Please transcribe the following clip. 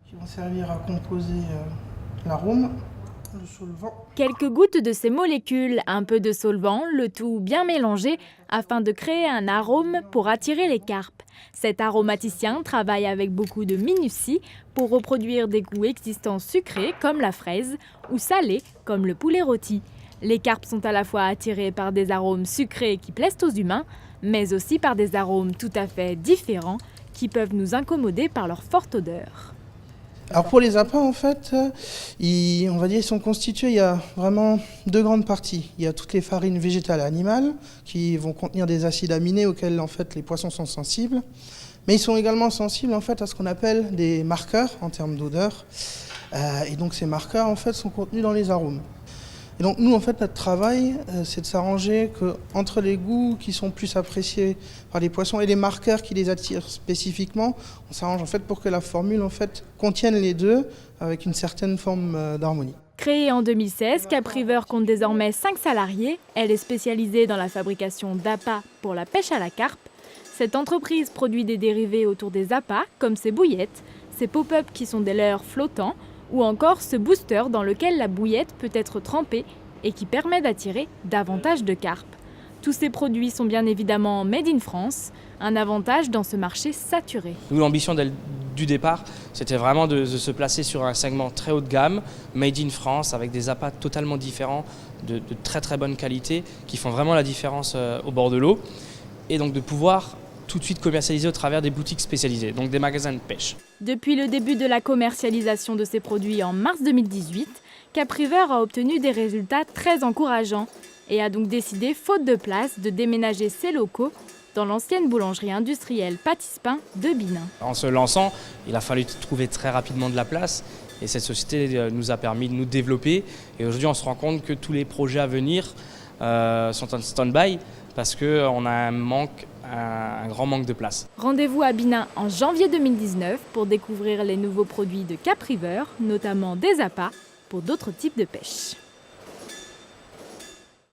qui vont servir à composer l'arôme, le solvant. Quelques gouttes de ces molécules, un peu de solvant, le tout bien mélangé afin de créer un arôme pour attirer les carpes. Cet aromaticien travaille avec beaucoup de minutie pour reproduire des goûts existants sucrés comme la fraise ou salés comme le poulet rôti. Les carpes sont à la fois attirées par des arômes sucrés qui plaisent aux humains, mais aussi par des arômes tout à fait différents qui peuvent nous incommoder par leur forte odeur. Alors pour les appâts, en fait, on va dire ils sont constitués, il y a vraiment deux grandes parties. Il y a toutes les farines végétales et animales qui vont contenir des acides aminés auxquels en fait les poissons sont sensibles. Mais ils sont également sensibles en fait à ce qu'on appelle des marqueurs en termes d'odeur. Et donc ces marqueurs en fait sont contenus dans les arômes. Et donc nous, en fait, notre travail, c'est de s'arranger qu'entre les goûts qui sont plus appréciés par les poissons et les marqueurs qui les attirent spécifiquement, on s'arrange en fait pour que la formule en fait contienne les deux avec une certaine forme d'harmonie. Créée en 2016, Capriver compte désormais 5 salariés. Elle est spécialisée dans la fabrication d'appâts pour la pêche à la carpe. Cette entreprise produit des dérivés autour des appâts, comme ces bouillettes, ces pop-up qui sont des leurres flottants, ou encore ce booster dans lequel la bouillette peut être trempée et qui permet d'attirer davantage de carpes. Tous ces produits sont bien évidemment made in France, un avantage dans ce marché saturé. Nous, l'ambition du départ, c'était vraiment de se placer sur un segment très haut de gamme, made in France, avec des appâts totalement différents, de très très bonne qualité, qui font vraiment la différence au bord de l'eau, et donc de pouvoir tout de suite commercialisé au travers des boutiques spécialisées, donc des magasins de pêche. Depuis le début de la commercialisation de ces produits en mars 2018, Capriver a obtenu des résultats très encourageants et a donc décidé, faute de place, de déménager ses locaux dans l'ancienne boulangerie industrielle Pâtissepain de Binin. En se lançant, il a fallu trouver très rapidement de la place et cette société nous a permis de nous développer. Et aujourd'hui, on se rend compte que tous les projets à venir sont en stand-by parce qu'on a un grand manque de place. Rendez-vous à Binin en janvier 2019 pour découvrir les nouveaux produits de Capriver, notamment des appâts pour d'autres types de pêche.